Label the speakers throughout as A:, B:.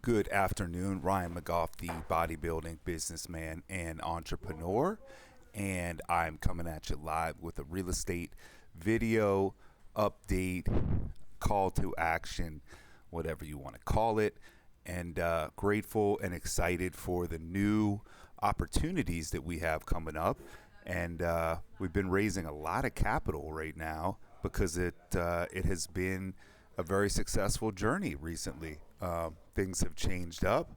A: Good afternoon, Ryan McGough, the bodybuilding businessman and entrepreneur, and I'm coming at you live with a real estate video update, call to action, whatever you want to call it, and grateful and excited for the new opportunities that we have coming up. And we've been raising a lot of capital right now because it has been a very successful journey recently. Things have changed up.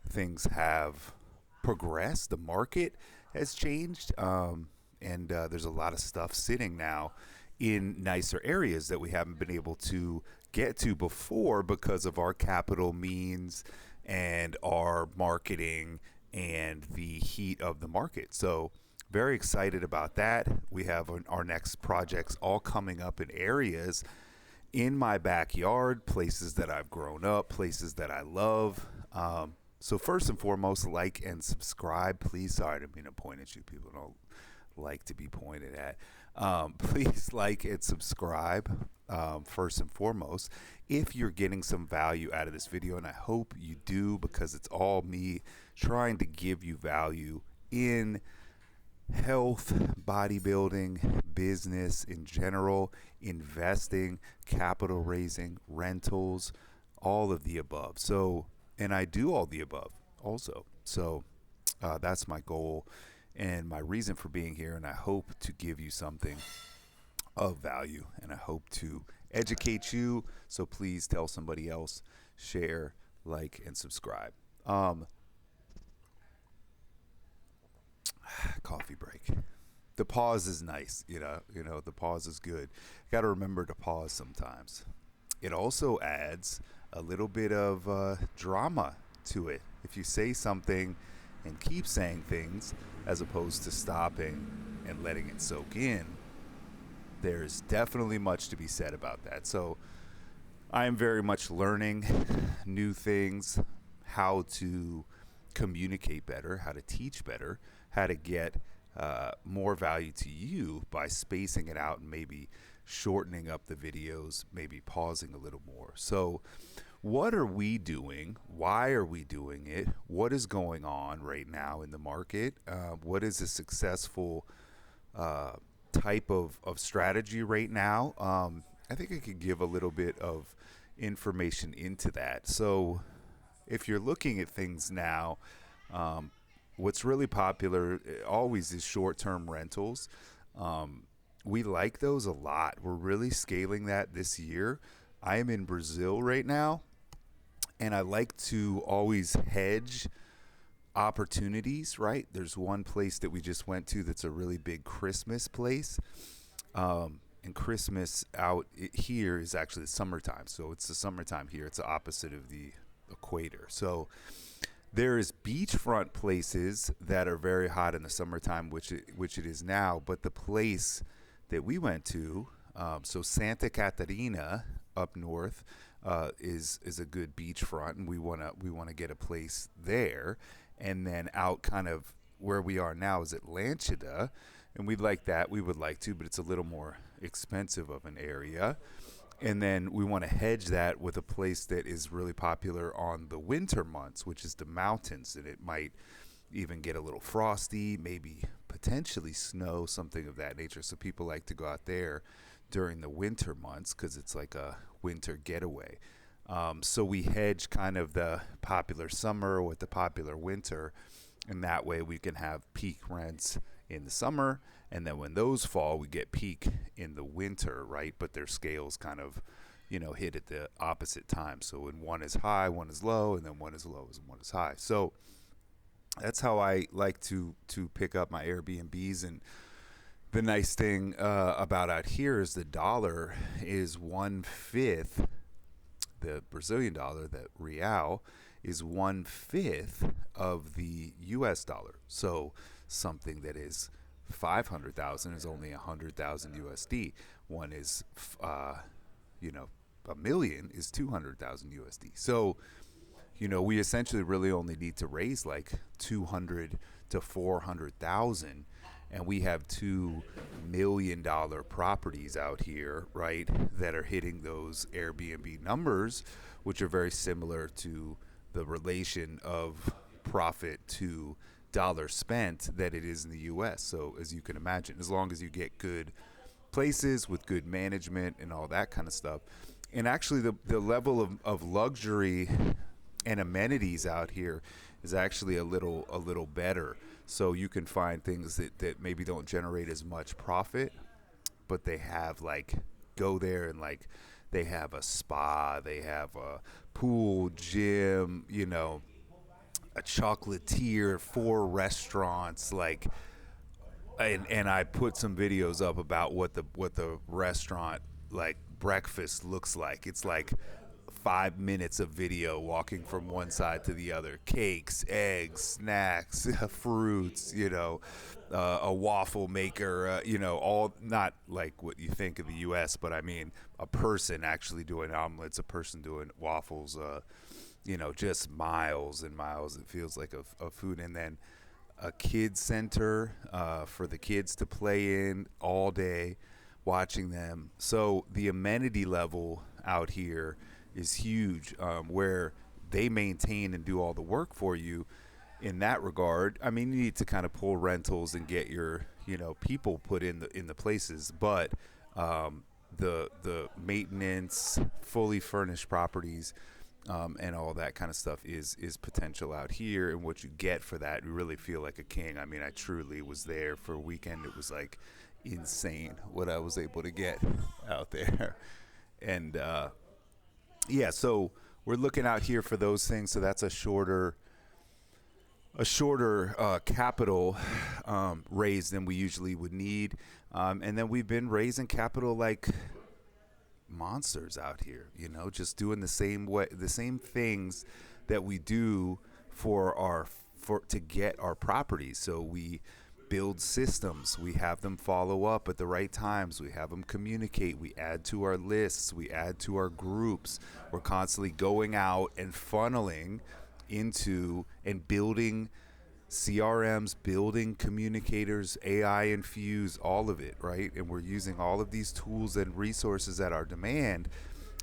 A: Things have progressed. The market has changed. And there's a lot of stuff sitting now in nicer areas that we haven't been able to get to before because of our capital means and our marketing and the heat of the market. So very excited about that. We have our next projects all coming up in areas in my backyard, places that I've grown up, places that I love. So first and foremost, like and subscribe, please. Sorry, I didn't mean to point at you. People don't like to be pointed at. Please like and subscribe, first and foremost, if you're getting some value out of this video, and I hope you do, because it's all me trying to give you value in health, bodybuilding, business in general, investing, capital raising, rentals, all of the above. So, and I do all the above also. So that's my goal and my reason for being here. And I hope to give you something of value, and I hope to educate you. So please tell somebody else, share, like, and subscribe. Coffee break. The pause is nice, you know, the pause is good. Got to remember to pause sometimes. It also adds a little bit of drama to it. If you say something and keep saying things as opposed to stopping and letting it soak in, there's definitely much to be said about that. So I am very much learning new things, how to communicate better, how to teach better, how to get more value to you by spacing it out and maybe shortening up the videos, maybe pausing a little more. So what are we doing? Why are we doing it? What is going on right now in the market? What is a successful type of strategy right now? I think I could give a little bit of information into that. So if you're looking at things now, what's really popular always is short-term rentals. We like those a lot. We're really scaling that this year. I am in Brazil right now, and I like to always hedge opportunities, right? There's one place that we just went to that's a really big Christmas place. And Christmas out here is actually the summertime. So it's the summertime here. It's the opposite of the equator. So there is beachfront places that are very hot in the summertime, which it is now. But the place that we went to, so Santa Catarina up north, is a good beachfront, and we wanna get a place there. And then out kind of where we are now is Atlanta, and we'd like that. We would like to, but it's a little more expensive of an area. And then we want to hedge that with a place that is really popular on the winter months, which is the mountains. And it might even get a little frosty, maybe potentially snow, something of that nature. So people like to go out there during the winter months because it's like a winter getaway. So we hedge kind of the popular summer with the popular winter. And that way we can have peak rents in the summer, and then when those fall, we get peak in the winter, right? But their scales kind of, hit at the opposite time. So when one is high, one is low, and then one is low and one is high. So that's how I like to pick up my Airbnbs. And the nice thing about out here is the dollar is 1/5. The Brazilian dollar, the real, is 1/5 of the US dollar. So something that is 500,000 is only 100,000 USD. One is, a million is 200,000 USD. So, we essentially really only need to raise like 200 to 400,000, and we have $2 million properties out here, right, that are hitting those Airbnb numbers, which are very similar to the relation of profit to dollar spent that it is in the U.S. So as you can imagine, as long as you get good places with good management and all that kind of stuff, and actually the level of luxury and amenities out here is actually a little better. So you can find things that maybe don't generate as much profit, but they have like, go there and like they have a spa, they have a pool, gym, you know, a chocolatier, 4 restaurants, like, and I put some videos up about what the restaurant like breakfast looks like. It's like 5 minutes of video walking from one side to the other. Cakes, eggs, snacks, fruits, you know, a waffle maker, you know, all not like what you think of the U.S., but I mean a person actually doing omelets, a person doing waffles, you know, just miles and miles, it feels like, of food. And then a kids center for the kids to play in all day, watching them. So the amenity level out here is huge, where they maintain and do all the work for you in that regard. I mean, you need to kind of pull rentals and get your, you know, people put in the places, but the maintenance, fully furnished properties, and all that kind of stuff is potential out here. And what you get for that, you really feel like a king. I mean, I truly was there for a weekend. It was like insane what I was able to get out there. And yeah, so we're looking out here for those things. So that's a shorter capital raise than we usually would need. And then we've been raising capital like monsters out here, you know, just doing the same things that we do to get our properties. So we build systems, we have them follow up at the right times, we have them communicate, we add to our lists, we add to our groups. We're constantly going out and funneling into and building CRMs, building communicators, AI infused, all of it, right? And we're using all of these tools and resources at our demand,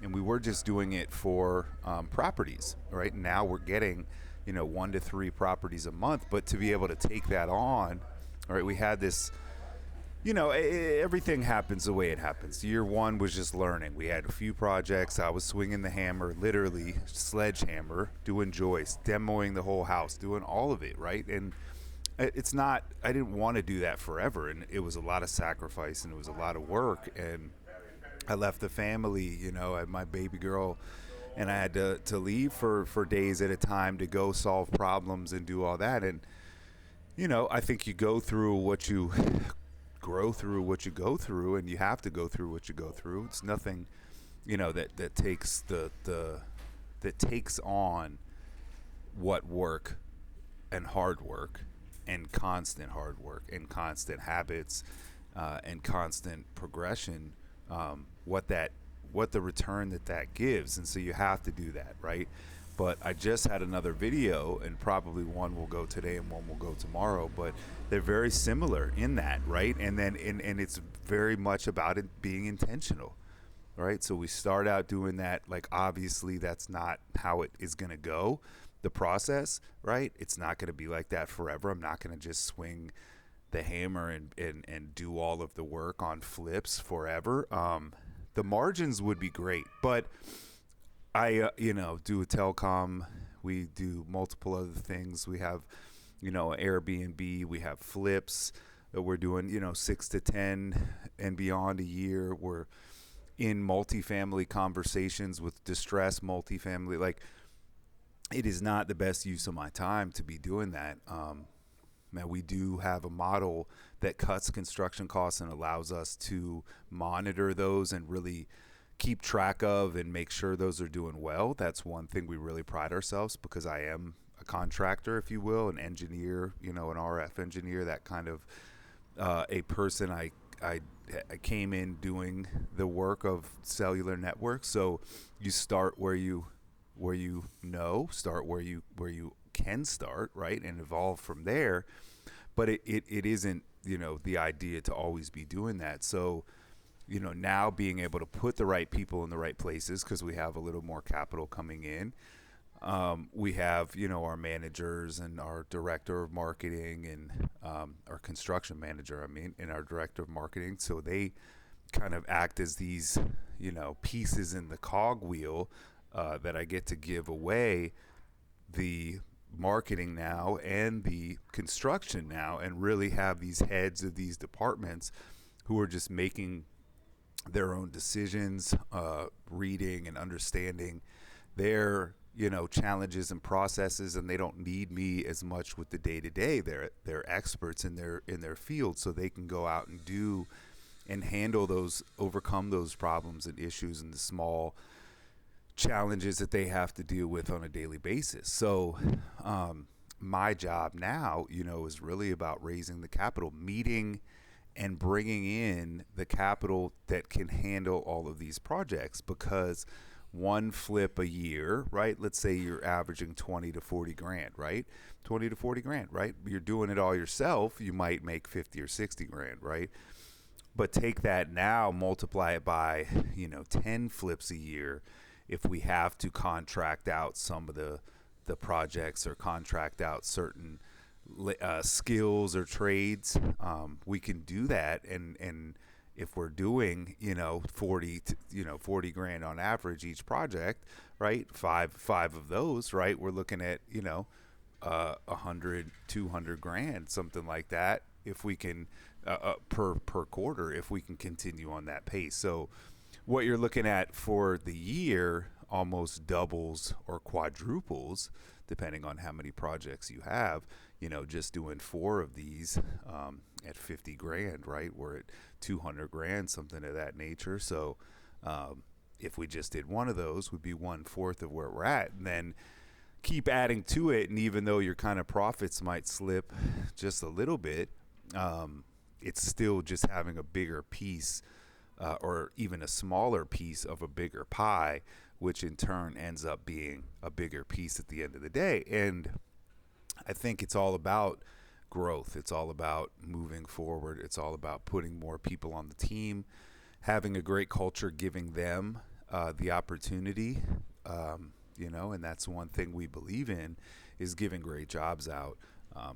A: and we were just doing it for properties, right? Now we're getting, you know, 1 to 3 properties a month, but to be able to take that on, all right, we had this, you know, everything happens the way it happens. Year 1 was just learning. We had a few projects. I was swinging the hammer, literally sledgehammer, doing joists, demoing the whole house, doing all of it, right? And it's not, I didn't want to do that forever. And it was a lot of sacrifice and it was a lot of work. And I left the family, you know, I had my baby girl, and I had to leave for days at a time to go solve problems and do all that. And, you know, I think you go through what you grow through what you go through, and you have to go through what you go through. It's nothing, you know, that takes that takes on what work and hard work and constant hard work and constant habits and constant progression, what the return that gives. And so you have to do that, right? But I just had another video, and probably one will go today and one will go tomorrow, but they're very similar in that, right? And then and it's very much about it being intentional, right? So we start out doing that, like, obviously that's not how it is going to go, the process, right? It's not going to be like that forever. I'm not going to just swing the hammer and do all of the work on flips forever. The margins would be great, but I, you know, do a telecom. We do multiple other things. We have, you know, Airbnb. We have flips that we're doing, you know, 6 to 10 and beyond a year. We're in multifamily conversations with distressed multifamily. Like, it is not the best use of my time to be doing that. Now, we do have a model that cuts construction costs and allows us to monitor those and really keep track of and make sure those are doing well. That's one thing we really pride ourselves, because I am a contractor, if you will, an engineer, you know, an RF engineer, that kind of a person. I came in doing the work of cellular networks. So you start where you know, start where you can start, right, and evolve from there. But it isn't, you know, the idea to always be doing that. So, you know, now being able to put the right people in the right places, because we have a little more capital coming in, We have, our managers and our director of marketing and our construction manager, and our director of marketing. So they kind of act as these, pieces in the cogwheel that I get to give away the marketing now and the construction now, and really have these heads of these departments who are just making their own decisions, reading and understanding their challenges and processes, and they don't need me as much with the day to day. They're experts in their field, so they can go out and do and handle those, overcome those problems and issues and the small challenges that they have to deal with on a daily basis. So my job now, is really about raising the capital, meeting and bringing in the capital that can handle all of these projects, because one flip a year, right? Let's say you're averaging 20 to 40 grand, right? 20 to 40 grand, right? You're doing it all yourself. You might make 50 or 60 grand, right? But take that now, multiply it by, 10 flips a year. If we have to contract out some of the projects or contract out certain skills or trades, we can do that. And if we're doing 40 grand on average each project, right, five of those, right, we're looking at 100, 200 grand, something like that, if we can per quarter, if we can continue on that pace. So what you're looking at for the year almost doubles or quadruples, depending on how many projects you have. Just doing 4 of these at 50 grand, right? We're at 200 grand, something of that nature. So if we just did one of those, would be 1/4 of where we're at, and then keep adding to it. And even though your kind of profits might slip just a little bit, it's still just having a bigger piece, or even a smaller piece of a bigger pie, which in turn ends up being a bigger piece at the end of the day. And I think it's all about growth. It's all about moving forward. It's all about putting more people on the team, having a great culture, giving them the opportunity, and that's one thing we believe in, is giving great jobs out,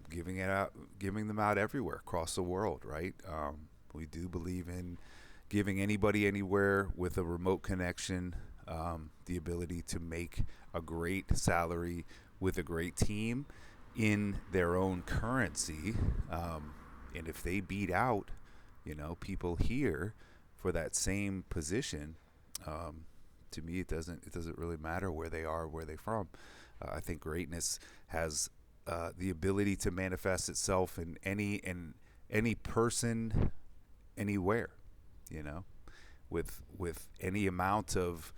A: giving them out everywhere across the world, right? We do believe in giving anybody anywhere with a remote connection the ability to make a great salary with a great team in their own currency, and if they beat out people here for that same position, to me it doesn't really matter where they are, where they're from. I think greatness has the ability to manifest itself in any person, anywhere, with any amount of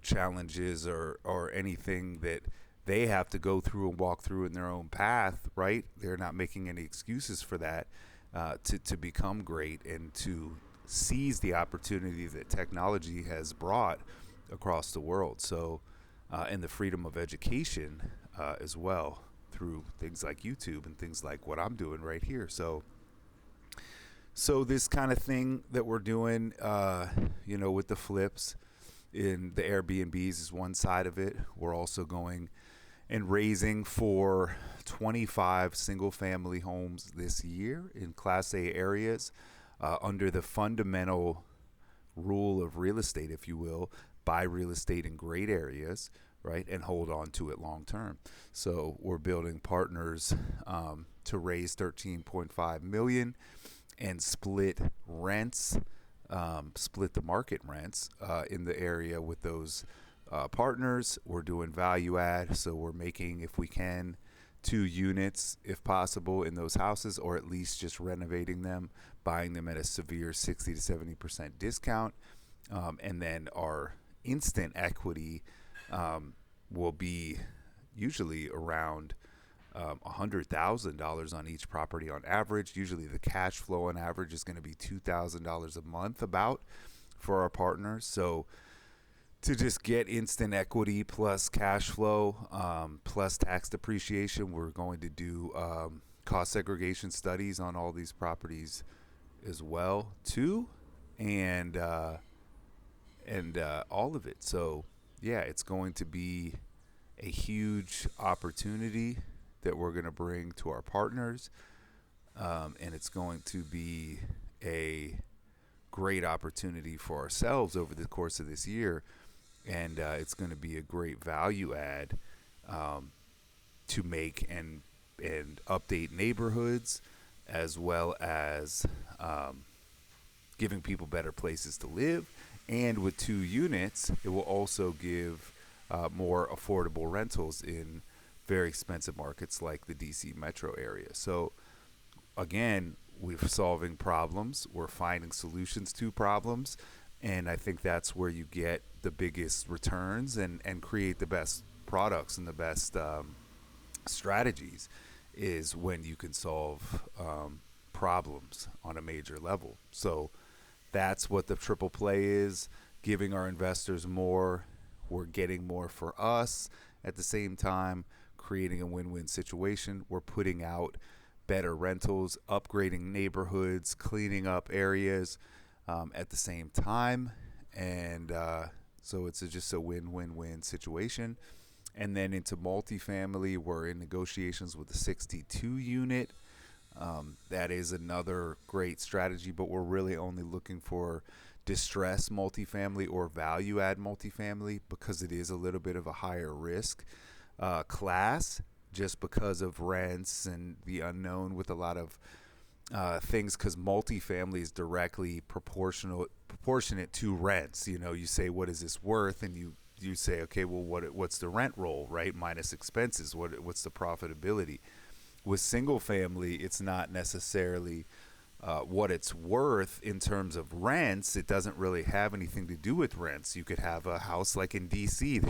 A: challenges or anything that they have to go through and walk through in their own path, right? They're not making any excuses for that, to become great and to seize the opportunity that technology has brought across the world. So, and the freedom of education as well, through things like YouTube and things like what I'm doing right here. So this kind of thing that we're doing, with the flips in the Airbnbs is one side of it. We're also going and raising for 25 single-family homes this year in Class A areas, under the fundamental rule of real estate, if you will: buy real estate in great areas, right, and hold on to it long term. So we're building partners to raise $13.5 million and split rents, split the market rents in the area with those partners. We're doing value add, so we're making, if we can, 2 units if possible in those houses, or at least just renovating them, buying them at a severe 60 to 70% discount, and then our instant equity will be usually around $100,000 on each property on average. Usually the cash flow on average is going to be $2,000 a month about for our partners. So to just get instant equity plus cash flow, plus tax depreciation, we're going to do cost segregation studies on all these properties as well too, and all of it. So yeah, it's going to be a huge opportunity that we're going to bring to our partners, and it's going to be a great opportunity for ourselves over the course of this year, and it's going to be a great value add um, to make and update neighborhoods, as well as giving people better places to live. And with 2 units, it will also give more affordable rentals in very expensive markets like the DC metro area. So again, we're solving problems, we're finding solutions to problems, and I think that's where you get the biggest returns and create the best products and the best strategies, is when you can solve problems on a major level. So that's what the triple play is, giving our investors more. We're getting more for us at the same time, creating a win-win situation. We're putting out better rentals, upgrading neighborhoods, cleaning up areas at the same time. And so it's just a win-win-win situation. And then into multifamily, we're in negotiations with the 62 unit. That is another great strategy, but we're really only looking for distressed multifamily or value add multifamily, because it is a little bit of a higher risk class, just because of rents and the unknown with a lot of things, because multifamily is directly proportionate to rents. You know, you say, what is this worth? And you say, okay, well, what's the rent roll, right? Minus expenses. What's the profitability? With single family, it's not necessarily what it's worth in terms of rents. It doesn't really have anything to do with rents. You could have a house like in DC.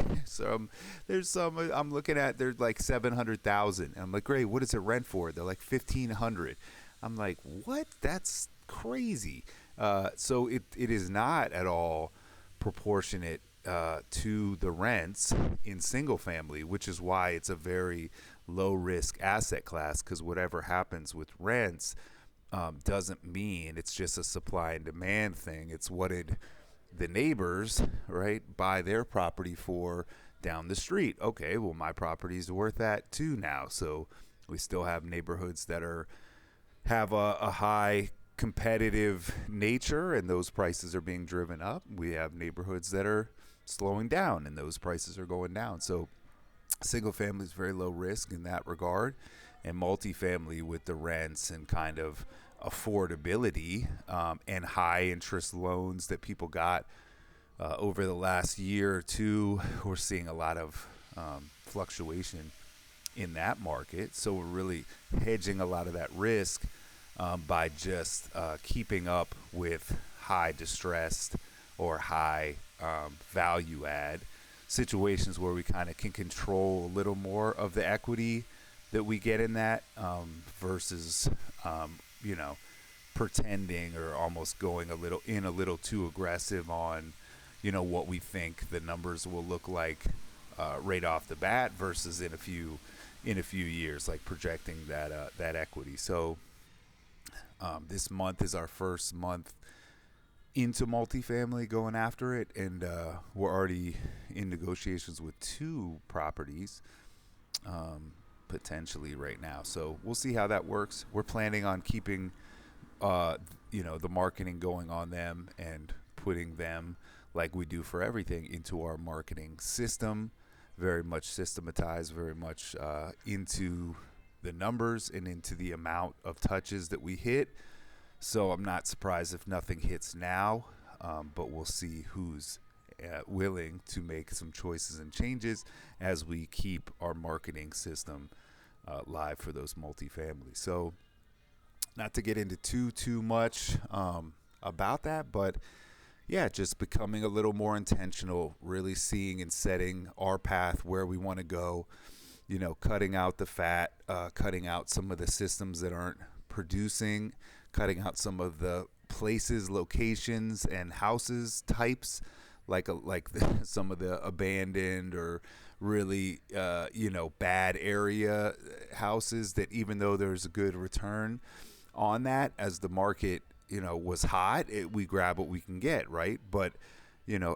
A: There's some I'm looking at. They're like $700,000. I'm like, great. What is it rent for? They're like $1,500. I'm like, what? That's crazy. So it is not at all proportionate to the rents in single family, which is why it's a very low risk asset class, because whatever happens with rents doesn't mean it's just a supply and demand thing. It's what did the neighbors, right, buy their property for down the street. Okay, well, my property is worth that too now. So we still have neighborhoods that have a high competitive nature, and those prices are being driven up. We have neighborhoods that are slowing down, and those prices are going down. So single family is very low risk in that regard, and multifamily with the rents and kind of affordability and high interest loans that people got over the last year or two, we're seeing a lot of fluctuation in that market. So we're really hedging a lot of that risk by just keeping up with high distressed or high value add situations, where we kind of can control a little more of the equity that we get in that versus pretending or almost going a little too aggressive on what we think the numbers will look like right off the bat versus in a few years, like projecting that equity. So this month is our first month into multifamily, going after it, and we're already in negotiations with 2 properties potentially right now. So we'll see how that works. We're planning on keeping the marketing going on them and putting them, like we do for everything, into our marketing system, very much systematized, very much into the numbers and into the amount of touches that we hit. So I'm not surprised if nothing hits now, but we'll see who's willing to make some choices and changes as we keep our marketing system live for those multifamily. So not to get into too much about that, but yeah, just becoming a little more intentional, really seeing and setting our path where we want to go, cutting out the fat, cutting out some of the systems that aren't producing, cutting out some of the places, locations, and houses types, like some of the abandoned or really bad area houses, that even though there's a good return on that, as the market was hot, we grab what we can get, right? But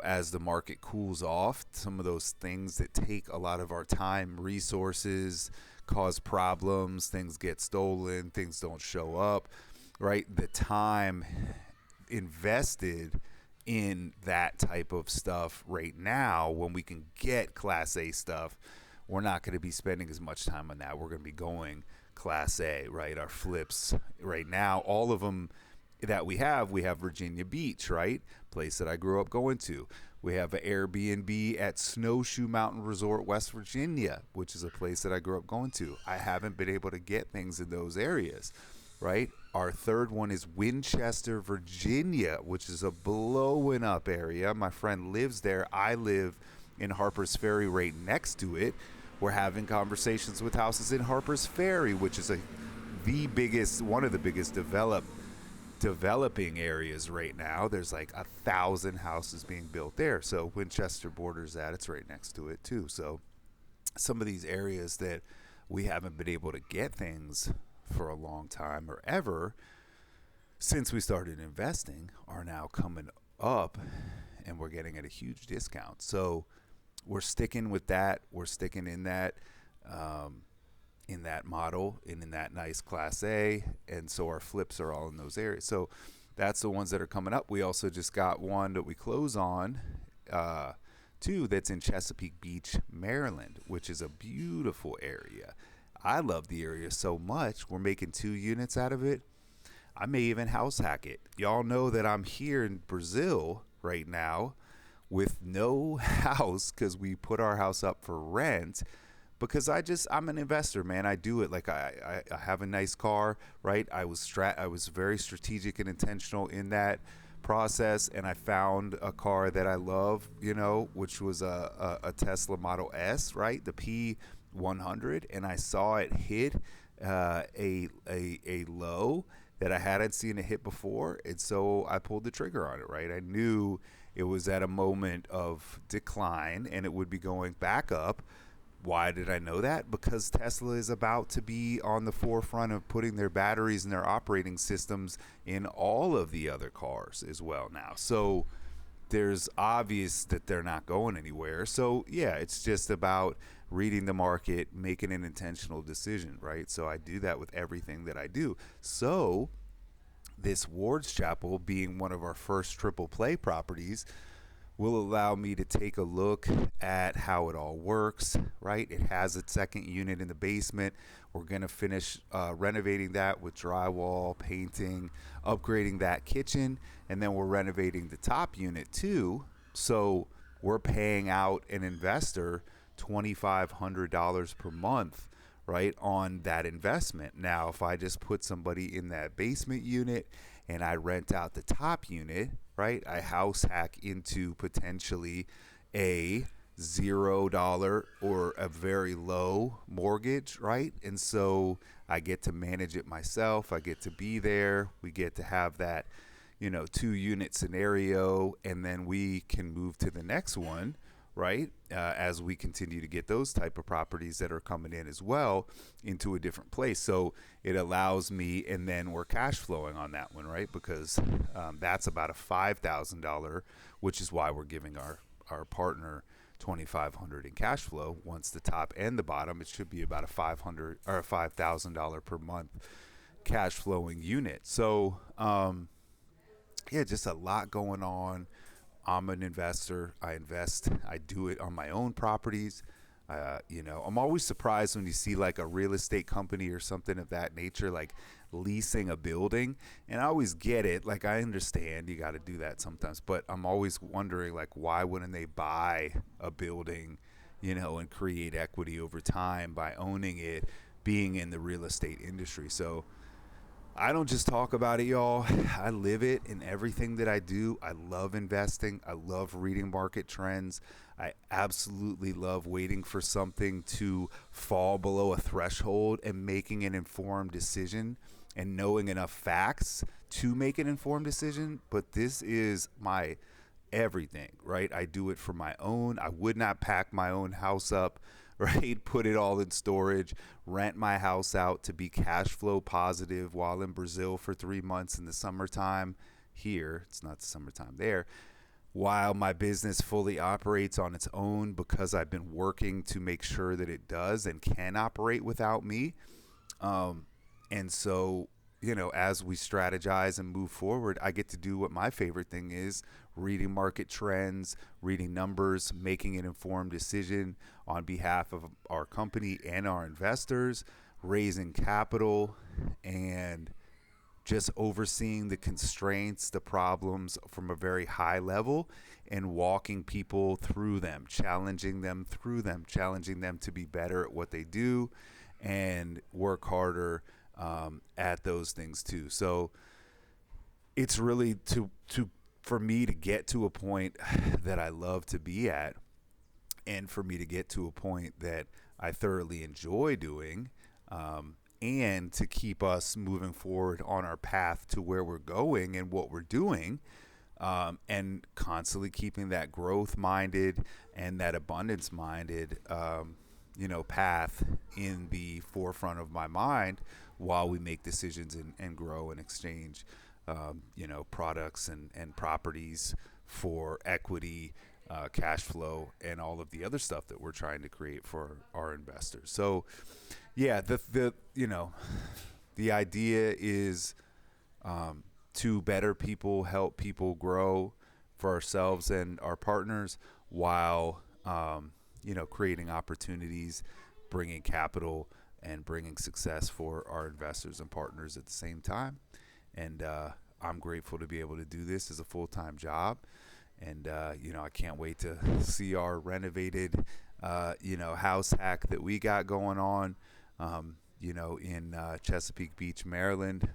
A: as the market cools off, some of those things that take a lot of our time, resources, cause problems, things get stolen, things don't show up, right? The time invested in that type of stuff right now, when we can get Class A stuff, we're not going to be spending as much time on that. We're going to be going Class A, right? Our flips right now, all of them that we have Virginia Beach, right? Place that I grew up going to. We have an Airbnb at Snowshoe Mountain Resort, West Virginia, which is a place that I grew up going to. I haven't been able to get things in those areas, right? Our third one is Winchester, Virginia, which is a blowing up area. My friend lives there. I live in Harper's Ferry right next to it. We're having conversations with houses in Harper's Ferry, which is one of the biggest developing areas right now. There's like 1,000 houses being built there. So Winchester borders that. It's right next to it too. So some of these areas that we haven't been able to get things for a long time or ever since we started investing are now coming up, and we're getting at a huge discount. So we're sticking with that. We're sticking in that model and in that nice Class A. And so our flips are all in those areas. So that's the ones that are coming up. We also just got one that we close on, too, that's in Chesapeake Beach, Maryland, which is a beautiful area. I love the area so much. We're making 2 units out of it. I may even house hack it. Y'all know that I'm here in Brazil right now with no house because we put our house up for rent, because I'm an investor, man. I do it. Like I have a nice car, right? I was very strategic and intentional in that process, and I found a car that I love, which was a Tesla Model S, right? The P100, and I saw it hit a low that I hadn't seen it hit before, and so I pulled the trigger on it, right? I knew it was at a moment of decline and it would be going back up. Why did I know that? Because Tesla is about to be on the forefront of putting their batteries and their operating systems in all of the other cars as well now. So there's obvious that they're not going anywhere. So yeah, it's just about reading the market, making an intentional decision, right? So I do that with everything that I do. So this Ward's Chapel, being one of our first triple play properties, will allow me to take a look at how it all works, right? It has a second unit in the basement. We're going to finish renovating that with drywall, painting, upgrading that kitchen, and then we're renovating the top unit too. So we're paying out an investor $2,500 per month, right, on that investment. Now, if I just put somebody in that basement unit and I rent out the top unit, right, I house hack into potentially a $0 or a very low mortgage, right? And so I get to manage it myself. I get to be there. We get to have that, 2-unit scenario, and then we can move to the next one, right? As we continue to get those type of properties that are coming in as well into a different place. So it allows me, and then we're cash flowing on that one, right? Because that's about a $5,000, which is why we're giving our partner $2,500 in cash flow. Once the top and the bottom, it should be about a $500 or a $5,000 per month cash flowing unit. So just a lot going on. I'm an investor. I invest. I do it on my own properties. I'm always surprised when you see like a real estate company or something of that nature, like leasing a building. And I always get it. Like, I understand you got to do that sometimes, but I'm always wondering, like, why wouldn't they buy a building, and create equity over time by owning it, being in the real estate industry? So I don't just talk about it, y'all. I live it in everything that I do. I love investing. I love reading market trends. I absolutely love waiting for something to fall below a threshold and making an informed decision and knowing enough facts to make an informed decision. But this is my everything, right? I do it for my own. I would not pack my own house up, right? Put it all in storage, rent my house out to be cash flow positive while in Brazil for 3 months in the summertime. Here, it's not the summertime there. while my business fully operates on its own because I've been working to make sure that it does and can operate without me. Um, and so, as we strategize and move forward, I get to do what my favorite thing is: reading market trends, reading numbers, making an informed decision on behalf of our company and our investors, raising capital, and just overseeing the constraints, the problems from a very high level, and walking people through them, challenging them through them, challenging them to be better at what they do and work harder at those things too. So it's really to for me to get to a point that I love to be at, and for me to get to a point that I thoroughly enjoy doing, and to keep us moving forward on our path to where we're going and what we're doing, and constantly keeping that growth minded and that abundance minded, path in the forefront of my mind while we make decisions and grow and exchange, products and properties for equity, cash flow, and all of the other stuff that we're trying to create for our investors. So, yeah, the idea is to better people, help people grow for ourselves and our partners, while creating opportunities, bringing capital, and bringing success for our investors and partners at the same time. And I'm grateful to be able to do this as a full-time job. And, I can't wait to see our renovated, house hack that we got going on, in Chesapeake Beach, Maryland,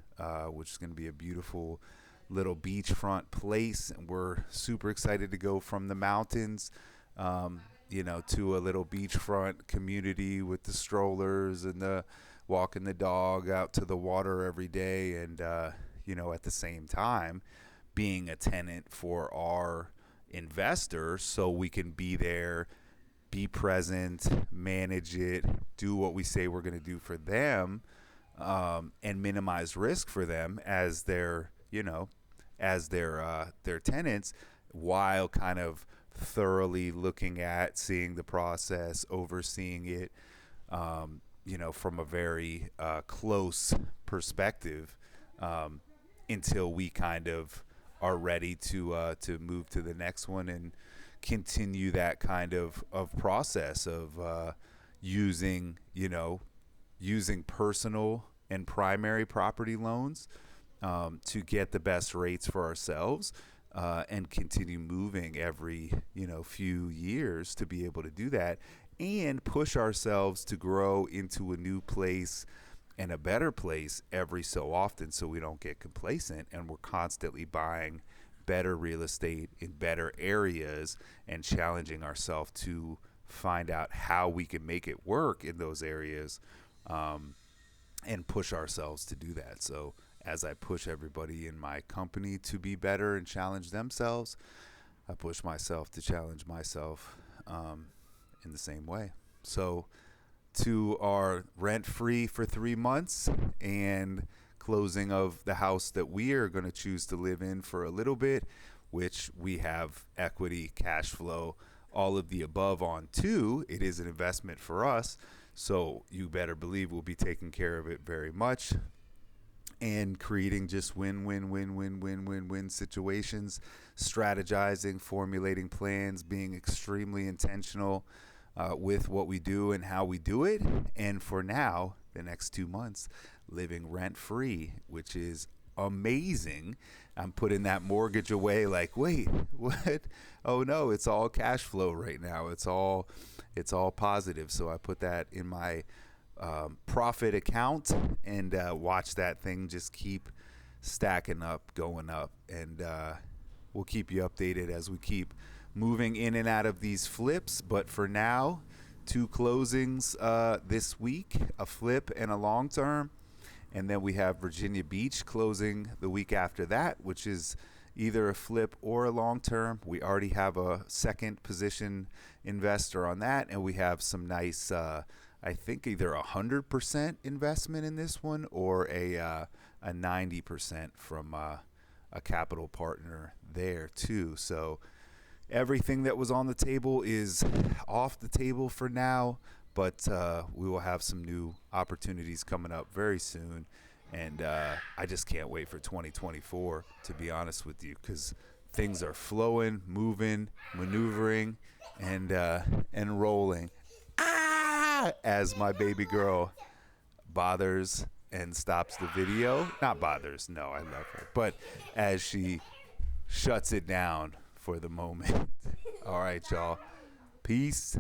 A: which is going to be a beautiful little beachfront place. And we're super excited to go from the mountains, to a little beachfront community with the strollers and the walking the dog out to the water every day. And, at the same time, being a tenant for our investors, so we can be there, be present, manage it, do what we say we're going to do for them, and minimize risk for them as their tenants, while kind of thoroughly looking at, seeing the process, overseeing it, from a very close perspective, until we kind of are ready to move to the next one and continue that kind of process of using personal and primary property loans to get the best rates for ourselves, and continue moving every few years to be able to do that, and push ourselves to grow into a new place and a better place every so often, so we don't get complacent and we're constantly buying better real estate in better areas and challenging ourselves to find out how we can make it work in those areas, and push ourselves to do that. So as I push everybody in my company to be better and challenge themselves, I push myself to challenge myself in the same way. So to our rent-free for 3 months and closing of the house that we are going to choose to live in for a little bit, which we have equity, cash flow, all of the above on too. It is an investment for us, so you better believe we'll be taking care of it very much and creating just win situations, strategizing, formulating plans, being extremely intentional with what we do and how we do it. And for now, the next 2 months, living rent-free, which is amazing. I'm putting that mortgage away like, wait, what? Oh no, it's all cash flow right now. It's all positive. So I put that in my profit account and watch that thing just keep stacking up, going up. And we'll keep you updated as we keep moving in and out of these flips. But for now, 2 closings this week, a flip and a long term. And then we have Virginia Beach closing the week after that, which is either a flip or a long term. We already have a second position investor on that, and we have some nice, I think either 100% investment in this one or a 90% from a capital partner there too. So everything that was on the table is off the table for now, but we will have some new opportunities coming up very soon. And I just can't wait for 2024, to be honest with you, because things are flowing, moving, maneuvering, and rolling. As my baby girl bothers and stops the video. Not bothers, no, I love her. But as she shuts it down for the moment. All right, y'all. Peace.